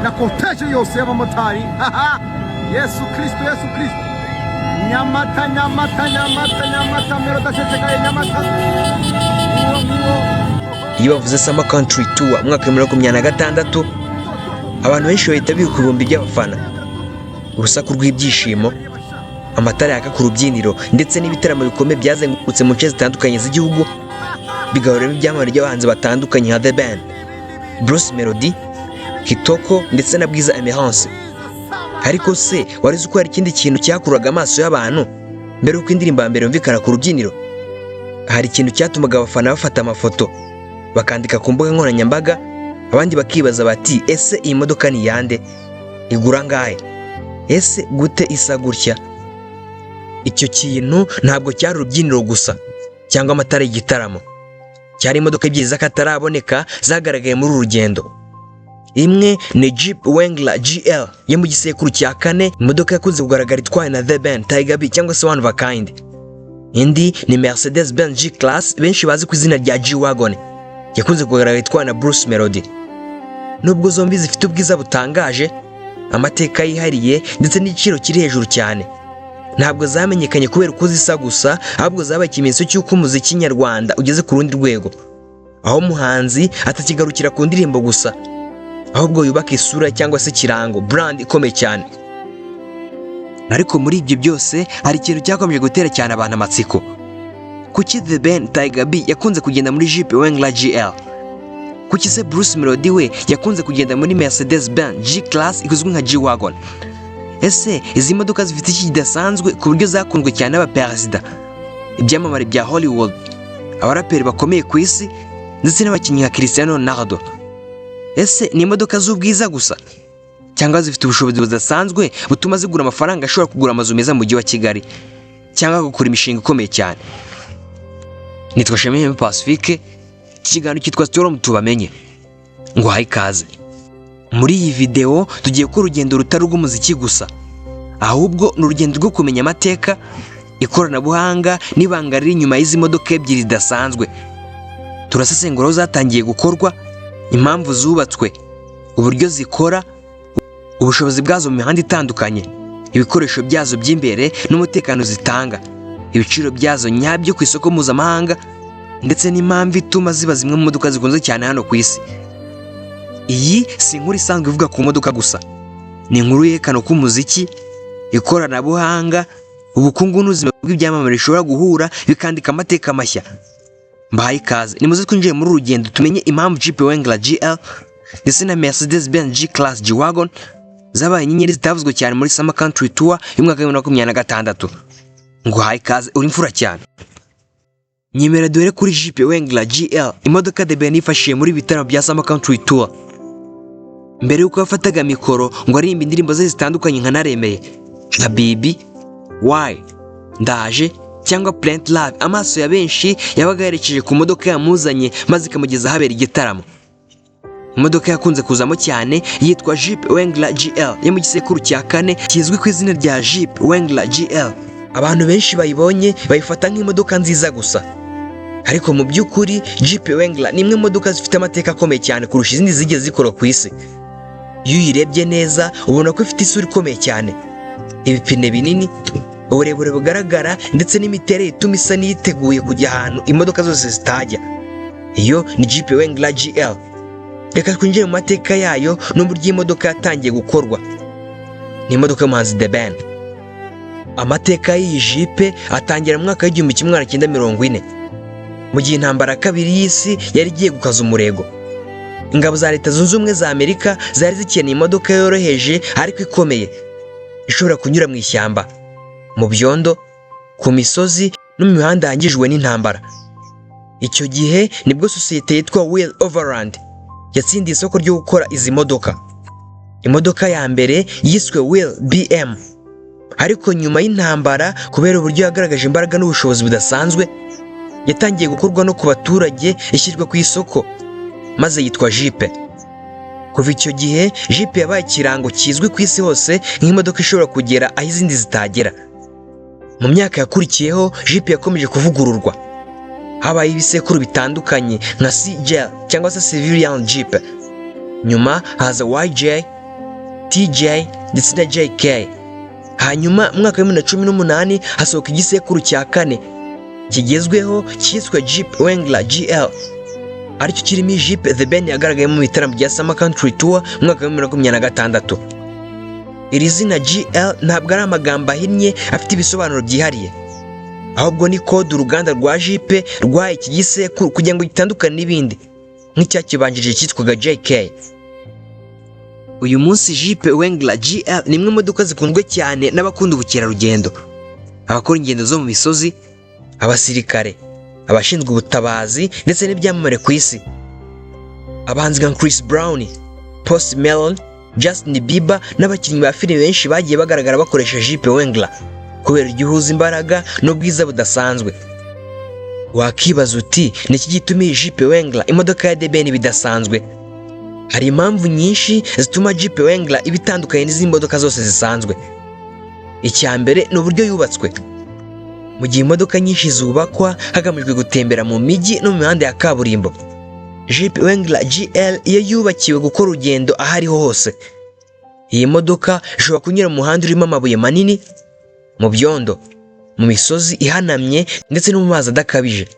na korteje yose y'abamotari. Yesu Kristo Nyamata merodashesekaye Nyamata. Iyo bavuze Summer Country Tour mwaka 2026 abantu benshi bahita biruka ibihumbi by'abafana, urusaku rw'ibyishimo, amatara yaka ku rubyiniro ndetse n'ibitaramo bikomeye byazengurutse mu nce zitandukanye z'igihugu bigahuramo ibyamamare by'abahanzi batandukanye nka The Ben, Bruce Melody, Kitoko ndetse na Bwiza Emerance. Ariko se wari uzi ko hari ikindi kintu cyakururaga amaso y'abantu mbere y'uko indirimbo ya mbere yumvikana ku rubyiniro? Hari ikintu cyatumaga abafana bafata amafoto bakandika ku mbuga nkoranyambaga, abandi bakibaza bati ese iyi modoka ni yande, igura ngahe, ese gute isa gutya? Icyo kintu ntabwo cyari urubyiniro gusa cyangwa amatara y'igitaramo, cyari imodoka ebyiri z'akataraboneka zagaragaye muri uru rugendo. Imwe ni Jeep Wrangler GL yo mu gisekuru cya kane, imodoka yakunze kugaragara itwaye na The Ben, Tiger B cyangwa se One of a Kind. Indi ni Mercedes Benz G-Class benshi bazi ku izina rya G-Wagon, yakunze kugaragara itwaye na Bruce Melody. Nubwo zombi zifite ubwiza butangaje, amateka yihariye ndetse n'igiciro kiri hejuru cyane, ntabwo zamenyekanye kubera uko zisa gusa, ahubwo zabaye ikimenyetso cy'uko umuziki nyarwanda ugeze ku rundi rwego, aho umuhanzi atakigarukira ku ndirimbo gusa, ahubwo yubaka isura cyangwa se ikirango, brand ikomeye cyane. Ariko muri ibyo byose hari ikintu cyakomeje gutera cyane abantu amatsiko. Kuki The Ben, Tiger B yakunze kugenda muri Jeep Wrangler GL? Kuki se Bruce Melody we yakunze kugenda muri Mercedes Benz G-Class ikuzwe nka G-Wagon? Ese izi modoka zifite iki kidasanzwe ku buryo zakunzwe cyane n'abaperezida, ibyamamare bya Hollywood, abaraperi bakomeye ku isi ndetse n'abakinnyi nka Cristiano Ronaldo? Ese ni imodoka z'ubwiza gusa cyangwa zifite ubushobozi budasanzwe butuma zigura amafaranga ashobora kugura amazu meza mu mujyi wa Kigali cyangwa gukora imishinga ikomeye cyane? Nitwa Shemeye Pacifique, ikiganiro cyitwa Storm tubamenye, ngo hayi ikaze. Muri iyi video tugiye ko urugendo rutari rw'umuziki gusa, ahubwo ni urugendo rwo kumenya amateka, ikoranabuhanga n'ibanga riri inyuma y'izi modoka ebyiri zidasanzwe. Turasesengura aho zatangiye gukorwa, impamvu zubatswe, uburyo zikora, ubushobozi bwazo mu mihanda itandukanye, ibikoresho byazo by'imbere n'umutekano zitanga, ibiciro byazo nyabyo ku isoko mpuzamahanga, ndetse n'impamvu ituma ziba zimwe mu modoka zikunze cyane hano ku isi. Iyi si inkuru isanzwe ivuga ku modoka gusa, ni inkuru yerekana ko umuziki, ikoranabuhanga, ubukungu n'ubuzima bw'ibyamamare bishobora guhura bikandika amateka mashya. Mbahaye ikaze, nimuze twinjiye muri uru rugendo tumenye impamvu Jeep Wrangler GL ndetse na Mercedes Benz G-Class G-Wagon zabaye inyenyeri zitavuzwe cyane muri Summer Country Tour y'umwaka wa 2026. Ngo hayi ikaze, uri imfura cyane. Nyemera duhere kuri Jeep Wrangler GL, imodoka The Ben yifashishije muri bitaramo bya Summer Country Tour. Mbere yuko yafataga mikoro ngo aririmbe indirimbo ze zitandukanye nka Naremeye, nka Baby, Why, Ndaje cyangwa Plant Love, amaso ya benshi yabaga yerekeje ku modoka yamuzanye maze ikamugeza ahabera igitaramo. Imodoka yakunze kuzamo cyane yitwa Jeep Wrangler GL yo mu gisekuru cya kane kizwi ku izina rya Jeep Wrangler GL. Abantu benshi bayibonye bayifata nk'imodoka nziza gusa, ariko mu by'ukuri Jeep Wrangler ni imwe mu modoka zifite amateka akomeye cyane kurusha izindi zigeze zikora ku isi. Iyo uyirebye neza ubona ko ifite isura ikomeye cyane, ibipine binini, uburebure bugaragara ndetse n'imiterere ituma isa n'iyiteguye kujya ahantu imodoka zose zitajya. Iyo ni Jeep Wrangler GL. Reka twinjire mu mateka yayo n'uburyo iyi modoka yatangiye gukorwa. Ni imodoka y'umuhanzi The Ben. Amateka y'iyi Jeep atangira mu mwaka w'1940 mu gihe intambara ya kabiri y'isi yari igiye gukaza umurego. Ingabo za Leta Zunze Ubumwe za Amerika zari zikeneye imodoka yoroheje ariko ikomeye, ishobora kunyura mu ishyamba, mu byondo, ku misozi no mu mihanda yangijwe n'intambara. Icyo gihe nibwo sosiyete yitwa Will Overland yatsindiye isoko ryo gukora izi modoka. Imodoka ya mbere yiswe Will BM, ariko nyuma y'intambara kubera uburyo yagaragaje imbaraga n'ubushobozi budasanzwe, yatangiye gukorwa no ku baturage ishyirwa ku isoko maze yitwa Jeep. Kuva icyo gihe Jeep yabaye ikirango kizwi ku isi hose nk'imodoka ishobora kugera aho izindi zitagera. Mu myaka yakurikiyeho Jeep yakomeje kuvugururwa, habaye ibisekuru bitandukanye nka CJ cyangwa se Civilian Jeep, nyuma haza YJ, TJ ndetse na JK. Hanyuma mu mwaka wa 2018 hasohoka igisekuru cya kane kigezweho cyitwa Jeep Wrangler GL, aricyo kirimo Jeep The Ben yagaragaye mu bitaramo bya Summer Country Tour mu mwaka wa 2026. Iri zina GL ntabwo ari amagambo ahinnye afite ibisobanuro byihariye, ahubwo ni code uruganda rwa Jeep rwahaye iki gisekuru kugira ngo gitandukane n'ibindi nk'icyakibanjije cyitwaga JK. Uyu munsi Jeep Wrangler GL ni imwe mu modoka zikunzwe cyane n'abakunda ubukerarugendo, abakora ingendo zo mu misozi, abasirikare, abashinzwe ubutabazi ndetse n'ibyamamare ku isi. Abahanzi nka Chris Brown, Post Malone, Justin Bieber n'abakinnyi ba filime benshi bagiye bagaragara bakoresha Jeep Wrangler kubera igihuza imbaraga n'ubwiza budasanzwe. Wakibaza uti ni iki gituma iyi Jeep Wrangler imodoka ya The Ben bidasanzwe? Hari impamvu nyinshi zituma Jeep Wrangler iba itandukanye n'izindi modoka zose zisanzwe. Icya mbere ni uburyo yubatswe. Mu gihe imodoka nyinshi zubakwa hagamijwe gutembera mu mijyi no mu mihanda ya kaburimbo, Jeep Wrangler GL iyo yubakiwe gukora urugendo aho ariho hose. Iyi modoka ishobora kunyura mu muhanda urimo amabuye manini, mu byondo, mu misozi ihanamye ndetse no mu mazi adakabije,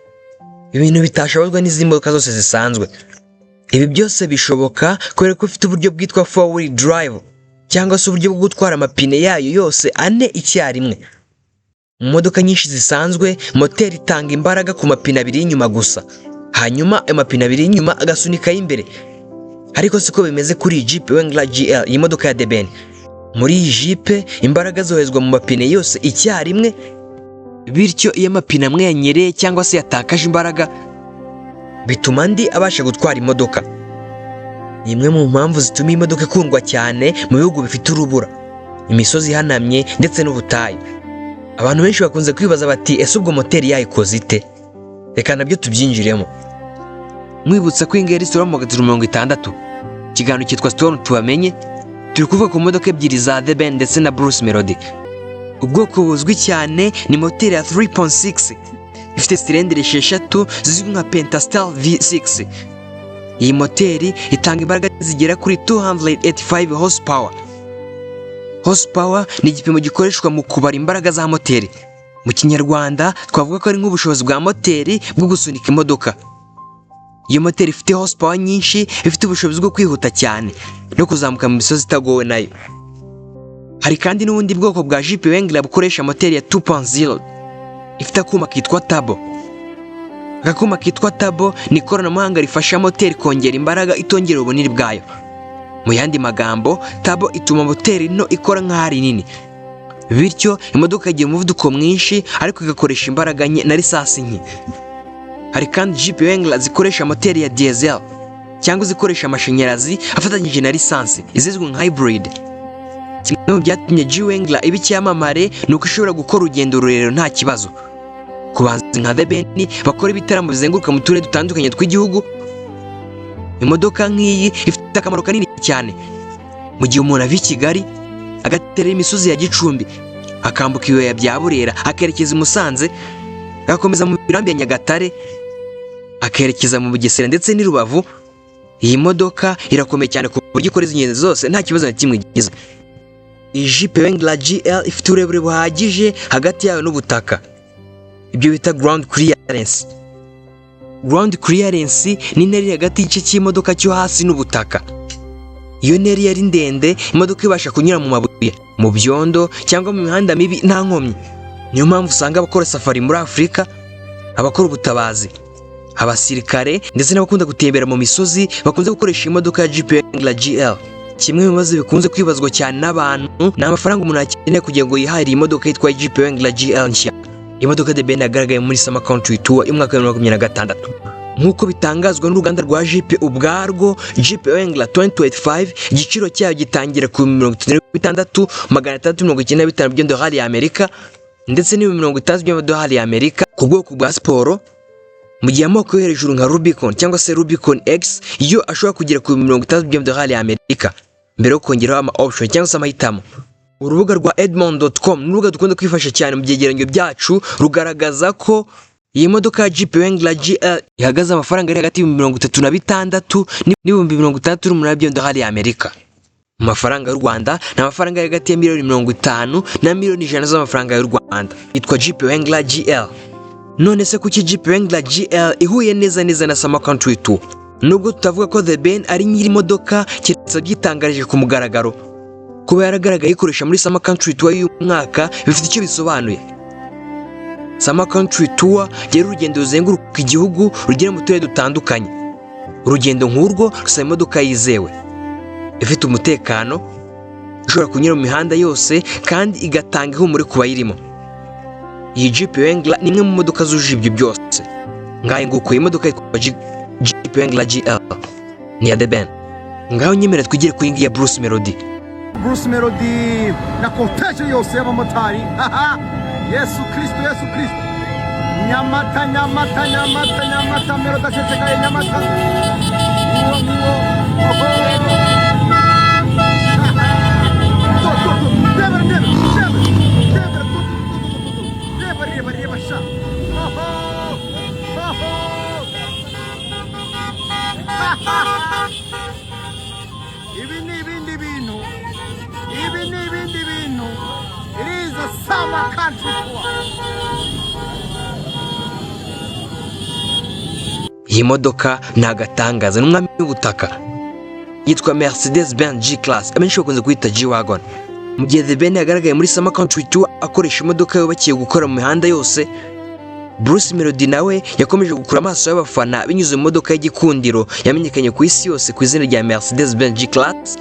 ibintu bitashobozwa n'izindi modoka zose zisanzwe. Ibi byose bishoboka kubera ko ifite uburyo bwitwa 4-wheel drive, cyangwa se uburyo bwo gutwara amapine yayo yose ane icyarimwe. Mu modoka nyinshi zisanzwe moteri itanga imbaraga ku mapine abiri y'inyuma gusa, hanyuma amapine abiri y'inyuma agasunika y'imbere. Ariko siko bimeze kuri Jeep Wrangler GL, iyi modoka ya The Ben. Muri iyi Jeep imbaraga zoherezwa mu mapine yose icyarimwe, bityo iyo amapine amwe yanyereye cyangwa se yatakaje imbaraga bituma andi abasha gutwara imodoka. Ni imwe mu mpamvu zituma iyi modoka ikundwa cyane mu bihugu bifite urubura, imisozi ihanamye ndetse n'ubutayu. Abantu benshi bakunze kwibaza bati ese ubwo moteri yayikoze ite? Reka nabyo tubyinjiremo. Mwibutsa ko ingeri Storm 60, ikiganiro cyitwa Storm tubamenye, turi kuvuga ku modoka ebyiri za The Ben ndetse na Bruce Melody. Ubwoko buzwi cyane ni moteri ya 3.6 ifite silindire 6 zizwi nka Pentastar V6. Iyi moteri itanga imbaraga zigera kuri 285 horsepower. Horsepower ni igipimo gikoreshwa mu kubara imbaraga za moteri. Mu Kinyarwanda twavuga ko ari nk'ubushobozi bwa moteri bwo gusunika imodoka. Iyo moteri ifite horsepower nyinshi, ifite ubushobozi bwo kwihuta cyane no kuzamuka mu misozi itagowe nayo. Hari kandi n'ubundi bwoko bwa Jeep Wrangler bukoresha moteri ya 2.0 ifite akuma kitwa turbo. Akuma kitwa turbo ni ikoranabuhanga rifasha moteri kongera imbaraga itongera ubunini bwayo. Mu yandi magambo, turbo ituma moteri no ikora nk'ahari nini, bityo imodoka igira umuvuduko mwinshi ariko igakoresha imbaraga nke na lisansi nke. Hari kandi Jeep Wrangler zikoresha moteri ya diesel cyangwa zikoresha amashanyarazi afatanyije na lisansi, izizwi nka hybrid. Kimwe mu byatumye Jeep Wrangler iba icyamamare ni uko ishobora gukora urugendo rurerure nta kibazo. Ku bahanzi nka The Ben bakora ibitaramo bizenguruka mu turere dutandukanye tw'igihugu, imodoka nk'iyi ifite akamaro kanini cyane. Mu gihe umuntu ava i Kigali agaterera imisozi ya Gicumbi, akambuka ibibaya bya Burera akerekeza i Musanze, agakomeza mu mirambi ya Nyagatare, akerekeza mu Bugesera ndetse n'i Rubavu, iyi modoka irakomeye cyane ku buryo ikora ingendo zose nta kibazo na kimwe igize. Iyi Jeep Wrangler GL ifite uburebure buhagije hagati yayo n'ubutaka, ibyo bita ground clearance. Ground clearance ni intera hagati y'igice cy'imodoka cyo hasi n'ubutaka. Iyo ntera yari ndende, imodoka ibasha kunyura mu mabuye, mu byondo cyangwa mu mihanda mibi nta nkomyi. Niyo mpamvu usanga abakora safari muri Afurika, abakora ubutabazi, abasirikare ndetse n'abakunda gutembera mu misozi bakunze gukoresha imodoka ya Jeep Wrangler GL. Kimwe mu bibazo bikunze kwibazwa cyane n'abantu ni amafaranga umuntu akeneye kugira ngo yihahire imodoka yitwa Jeep Wrangler GL nshya. Imodoka The Ben yagaragaye muri Summer Country Tour y'umwaka wa 2026. Nk'uko bitangazwa n'uruganda rwa Jeep ubwarwo, Jeep Wrangler 2025 igiciro cyayo gitangira ku 36,695 by'amadolari y'Amerika ndetse n'50 by'amadolari y'Amerika ku bwoko bwa siporo, mu gihe amoko yo hejuru nka Rubicon cyangwa se Rubicon X yo ashobora kugera ku 50 by'amadolari y'Amerika mbere yo kongeraho ama option cyangwa se amahitamo. Urubuga rwa Edmond.com n'urubuga dukunda kwifasha cyane mu byegeranyo byacu rugaragaza ko iyi modoka ya Jeep Wrangler GL ihagaze amafaranga ari hagati y'ibihumbi 36 n'ibihumbi 68 by'amadolari y'Amerika. mu mafaranga y'u Rwanda ni amafaranga ari hagati ya miliyoni 50 na miliyoni 100 z'amafaranga y'u Rwanda. Yitwa Jeep Wrangler GL. None se kuki Jeep Wrangler GL ihuye neza na Summer Country Tour? Nubwo tutavuga ko The Ben ari nyiri modoka, kiretse byitangarije ku mugaragaro kuba yaragaragaye ikoresha muri Summer Country Tour y'uyu mwaka bifite icyo bisobanuye. Summer Country Tour yari urugendo ruzenguruka igihugu rugera mu turere dutandukanye. Urugendo nk'urwo rusaba imodoka yizewe, ifite umutekano, ishobora kunyura mu mihanda yose kandi igatanga ihumure ku bayirimo. Iyi Jeep Wrangler ni imwe mu modoka zujuje ibyo byose. Ngaye nguko iyi modoka yitwa Jeep Wrangler GL ni ya The Ben. Ngaho nyemera twigire ku yingi ya Bruce Melody. Bruce Melody na cortege yose y'abamotari. Yesu Kristo, Yesu Kristo. Nyamata Melody acecekaye Nyamata. Ibi ni ibindi bintu. It is a Summer Country Tour. Iyi modoka ni agatangaza, ni umwami w'ubutaka. Yitwa Mercedes-Benz G-Class, abenshi bakunze kuyita G-Wagon. Mu gihe The Ben yagaragaye muri Summer Country Tour akoresha imodoka yubakiye gukora mu mihanda yose, Bruce Melody nawe yakomeje gukura amaso y'abafana binyuze mu modoka y'igikundiro yamenyekanye ku isi yose ku izina rya Mercedes-Benz G-Class,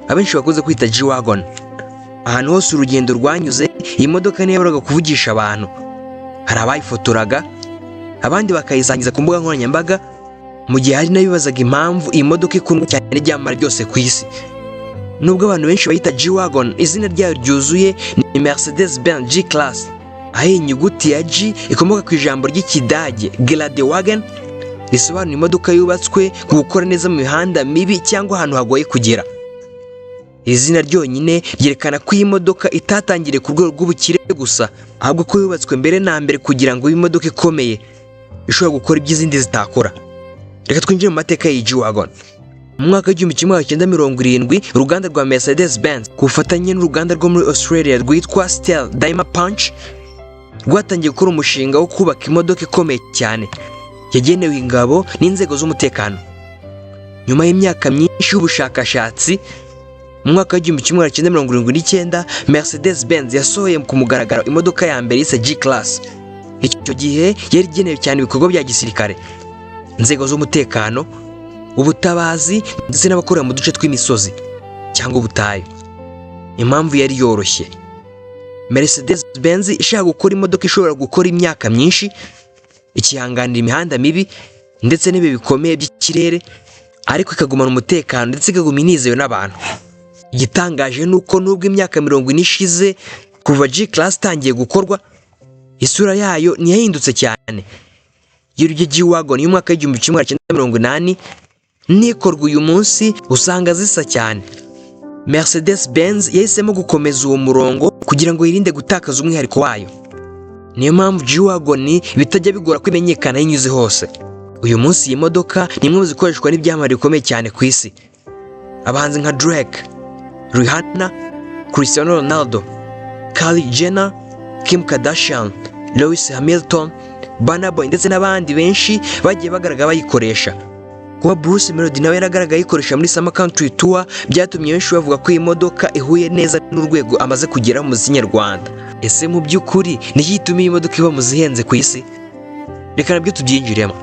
abenshi bakunze kwita G-Wagon. Ahantu hose urugendo rwanyuze, iyi modoka niyo yahoraga kuvugisha abantu. Hari abayifotoraga, abandi bakayisangiza ku mbuga nkoranyambaga, mu gihe hari n'abibazaga impamvu iyi modoka ikundwa cyane n'ibyamamare byose ku isi. Nubwo abantu benshi bayita G-Wagon, izina ryayo ryuzuye ni Mercedes-Benz G-Class, aho inyuguti ya G ikomoka ku ijambo ry'Ikidage Geländewagen, risobanura imodoka yubatswe ku gukora neza mu mihanda mibi cyangwa ahantu hagoye kugera. Izina ryonyine ryerekana ko iyi modoka itatangiriye ku rwego rw'ubukire gusa, ahubwo ko yubatswe mbere na mbere kugira ngo iyi modoka ikomeye ishobora gukora ibyo izindi zitakora. Reka twinjire mu mateka y'iyi G-Wagon. Mu mwaka w'1970, uruganda rwa Mercedes-Benz ku bufatanye n'uruganda rwo muri Australia rwitwa Steyr Daimler Puch rwatangiye gukora umushinga wo kubaka imodoka ikomeye cyane yagenewe ingabo n'inzego z'umutekano. Nyuma y'imyaka myinshi y'ubushakashatsi, mu mwaka w'1979, Mercedes-Benz yasohoye ku mugaragaro imodoka ya mbere yise G-Class. Icyo gihe yari igenewe cyane ibikorwa bya gisirikare, inzego z'umutekano, ubutabazi ndetse n'abakorera mu duce tw'imisozi cyangwa ubutayu. Impamvu yari yoroshye. Mercedes-Benz ishaka gukora imodoka ishobora gukora imyaka myinshi, ikihanganira imihanda mibi ndetse n'ibihe bikomeye by'ikirere, ariko ikagumana umutekano ndetse ikaguma inizewe n'abantu. Igitangaje nuko nubwo imyaka 40 ishize kuva G-Class itangiye gukorwa, isura yayo ntiyahindutse cyane. Y'uryo G-Wagon y'umwaka w'1980 nikorwa uyu munsi usanga zisa cyane. Mercedes-Benz yahisemo gukomeza uwo murongo kugira ngo yirinde gutakaza umwihariko wayo. Niyo mpamvu G-Wagon bitajya bigora kwimenyekana yinyuze hose. Uyu munsi iyi modoka ni imwe mu zikoreshwa n'ibyamamare bikomeye cyane ku isi. Abahanzi nka Drake, Rihanna, Cristiano Ronaldo, Kylie Jenner, Kim Kardashian, Lewis Hamilton, Burna Boy ndetse n'abandi benshi bagiye bagaragara bayikoresha. Kuba Bruce Melody nawe yaragaragaye ayikoresha muri Summer Country Tour byatumye benshi bavuga ko iyi modoka ihuye neza n'urwego amaze kugeraho mu muziki nyarwanda. Ese mu by'ukuri ni iki gituma iyi modoka iba mu zihenze ku isi? Reka nabyo tubyinjiremo.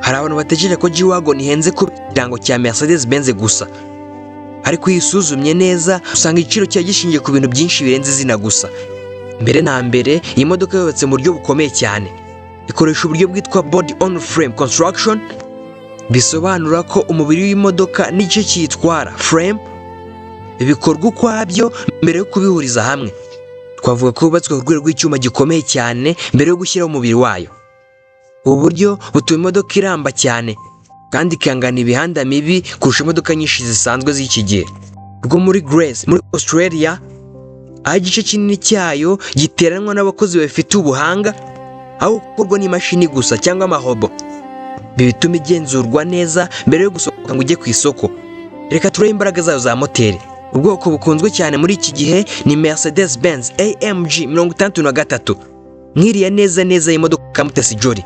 Hari abantu bategereje ko G-Wagon ihenze ku kirango cya Mercedes-Benz gusa, ariko iyo usuzumye neza usanga igiciro cyayo gishingiye ku bintu byinshi birenze izina gusa. Mbere na mbere, iyi modoka yubatse mu buryo bukomeye cyane. Ikoresha uburyo bwitwa body on frame construction, bisobanura ko umubiri w'imodoka n'igice cyitwara frame bikorwa ukwabyo mbere yo kubihuriza hamwe. Twavuga ko yubatswe ku rwego rw'icyuma gikomeye cyane mbere yo gushyiraho umubiri wayo. Ubu buryo butuma imodoka iramba cyane kandi ikangana ibihanda mibi kurusha imodoka nyinshi zisanzwe z'iki gihe. Rwo muri Grace muri Australia, aho igice kinini cyayo giteranwa n'abakozi bafite ubuhanga, aho gukorwa n'imashini gusa cyangwa amahobo. Bituma igenzurwa neza mbere yo gusohoka ngo ujye ku isoko. Reka turebe imbaraga zayo za moteri. Ubwoko bukunzwe cyane muri iki gihe ni Mercedes Benz AMG 63, nkiriya neza y'imodoka Mutesi Jolly.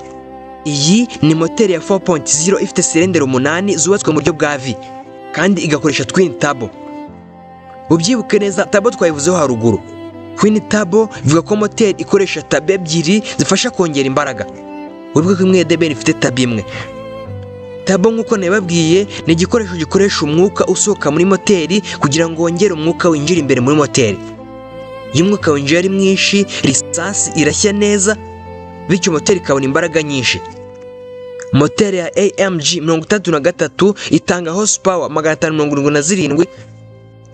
Iyi ni moteri ya 4.0 ifite silinderi 8 zubatswe mu buryo bwa V kandi igakoresha twin turbo. Ubyibuke neza, turbo twayivuzeho haruguru. Twin turbo bivuga ko moteri ikoresha turbo ebyiri zifasha kongera imbaraga. Ubwo kimwe DBN ifite turbo imwe. Turbo nk'uko nababwiye ni igikoresho gikoresha umwuka usohoka muri moteri kugira ngo wongere umwuka winjira imbere muri moteri. Iyo umwuka winjira ari mwinshi, lisansi irashya neza, bityo moteri ikabona imbaraga nyinshi. Moteri ya AMG 63 itanga horsepower 577,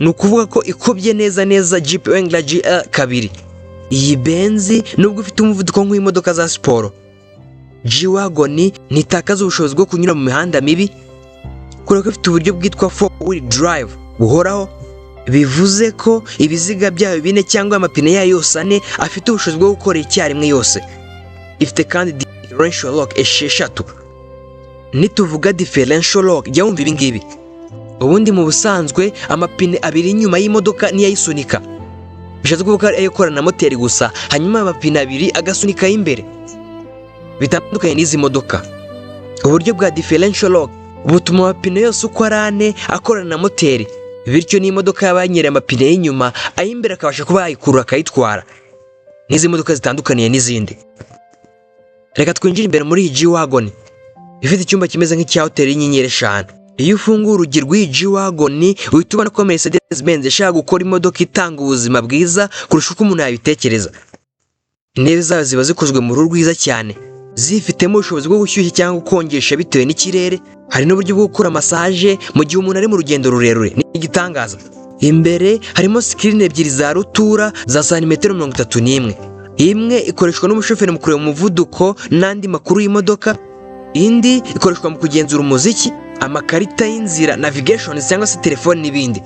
ni ukuvuga ko ikubye neza Jeep Wrangler GL kabiri. Iyi Benz nubwo ifite umuvuduko nk'imodoka za siporo, G-Wagon ntitakaza ubushobozi bwo kunyura mu mihanda mibi kubera ko ifite uburyo bwitwa 4-wheel drive buhoraho. Bivuze ko ibiziga byayo 4 cyangwa amapine yayo yose 4 afite ubushobozi bwo gukora icyarimwe yose. Ifite kandi differential lock 6. Nituvuga differential lock, jya wumva ibi ngibi. Ubundi mu busanzwe amapine 2 inyuma y'imodoka niyo ayisunika. Bishatse kuvuga ayo korana na moteri gusa, hanyuma amapine 2 agasunika imbere. Bitandukanye n'izi modoka. Uburyo bwa differential lock butuma amapine yose uko ari 4 akorana na moteri, bityo n'imodoka yabanyere amapine y'inyuma ayimbere akabasha kuba yayikurura akayitwara. N'izi modoka zitandukaniye n'izindi. Reka twinjire imbere muri iyi G-Wagon ifite icyumba kimeze nk'icya hoteli y'inyenyeri 5. Iyo ufungura urugi rw'iyi G-Wagon uhita ubona ko Mercedes Benz ishaka gukora imodoka itanga ubuzima bwiza kurusha uko umuntu yabitekereza. Intebe zayo ziba zikozwe mu ruhu rwiza cyane, zifitemo ubushobozi bwo gushyushya cyangwa gukonjesha bitewe n'ikirere. Hari n'uburyo bwo gukora massage mu gihe umuntu ari mu rugendo rurerure. Ni igitangaza. Imbere harimo screen 2 za rutura za santimetero 31. Imwe ikoreshwa n'umushoferi mu kureba umuvuduko n'andi makuru y'imodoka, indi ikoreshwa mu kugenzura umuziki, amakarita y'inzira, navigation cyangwa se telefone n'ibindi.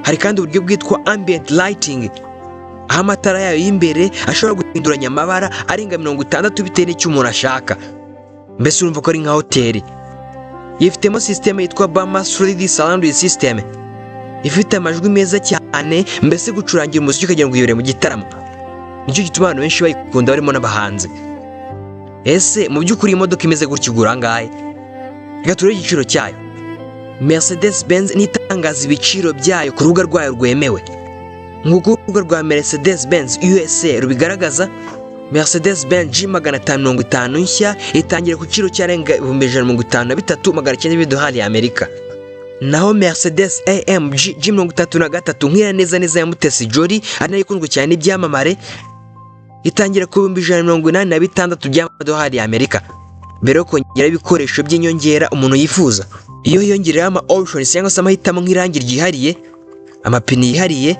Hari kandi uburyo bwitwa ambient lighting, aho amatara yayo y'imbere ashobora guhinduranya amabara arenga 60 bitewe n'icyo umuntu ashaka. Mbese urumva ko ari nka hoteli. Yifitemo system yitwa Bama 3D Surround System, ifite amajwi meza cyane, mbese gucurangira umuziki ukagira ngo uyobore mu gitaramo. Nicyo gituma abantu benshi bayikunda barimo n'abahanzi. Ese mu by'ukuri imodoka imeze gutyo igura angahe? Reka turebe igiciro cyayo. Mercedes Benz nitangaza ibiciro byayo ku rubuga rwayo rwemewe. Nk'uko urubuga rwa Mercedes Benz USA rubigaragaza, Mercedes Benz G550 nshya itangira ku giciro cyarenga 153,900 $900 y'Amerika. Naho Mercedes AMG G33 nkira neza ya Mutesi Jolly ari nayo ikunzwe cyane n'ibyamamare, itangira ku 186,000 $100 y'Amerika. Mbere yo kongera ibikoresho by'inyongera umuntu yifuza, iyo yongerera ama options cyangwa se amahitamo nk'irangi ryihariye, amapine yihariye,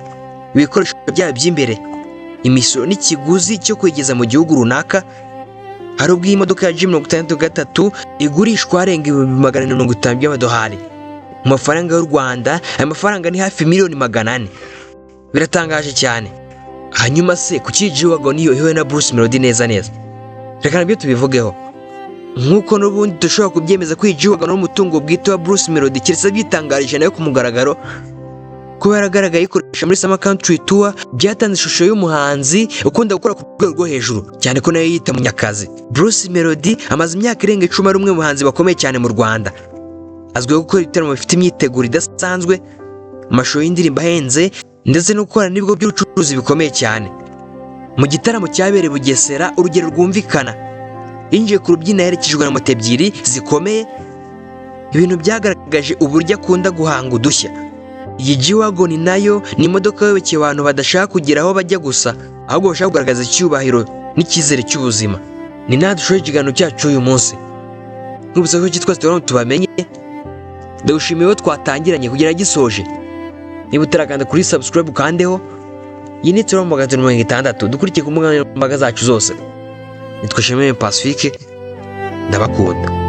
ibikoresho byabo by'imbere, imisoro n'ikiguzi cyo kwegeza mu gihugu runaka. Hari ubwo iyi modoka ya G63 igurishwa arenga $450,000 mu mafaranga y'u Rwanda. Aya mafaranga ni hafi $400,000. Biratangaje cyane. Hanyuma se kuki G-Wagon iyo ihuye na Bruce Melody neza? Reka nabyo tubivugeho. Nk'uko n'ubundi dushobora kubyemeza ko G-Wagon ari umutungo bwite wa Bruce Melody, keretse byitangarije nayo ku mugaragaro kuba yaragaragaye ikoresha muri Summer Country Tour, byatanze ishusho y'umuhanzi ukunda gukora ku rwego rwo hejuru cyane ko nayo yita munyakazi. Bruce Melody amaze imyaka irenga 10 ari umwe mu bahanzi bakomeye cyane mu Rwanda. Azwiho gukora ibitaramo bifite imyiteguro idasanzwe, amashusho y'indirimbo ahenze, ndetse no gukora n'ibigo by'ubucuruzi bikomeye cyane. Mu gitaramo cyabereye Bugesera, urugero rwumvikana, injiye ku rubyiniro yerekejwe na moto 2 zikomeye, ibintu byagaragaje uburyo akunda guhanga udushya. Iyi G-Wagon nayo ni imodoka yobekeye abantu badashaka kugira aho bajya gusa, ahubwo bashaka kugaragaza icyubahiro n'icyizere cy'ubuzima. Ni nadushoje ikiganiro cyacu uyu munsi. Nkubutse ko cyitwa Toronto tubamenye. Ndagushimiye ko twatangiranye kugera gisoje. Niba utarakanda kuri subscribe ukandeho. Iyi ni Toronto 6 dukurikiye ku mbuga zacu zose. Nitwa Shemeye Pacifique, ndabakunda.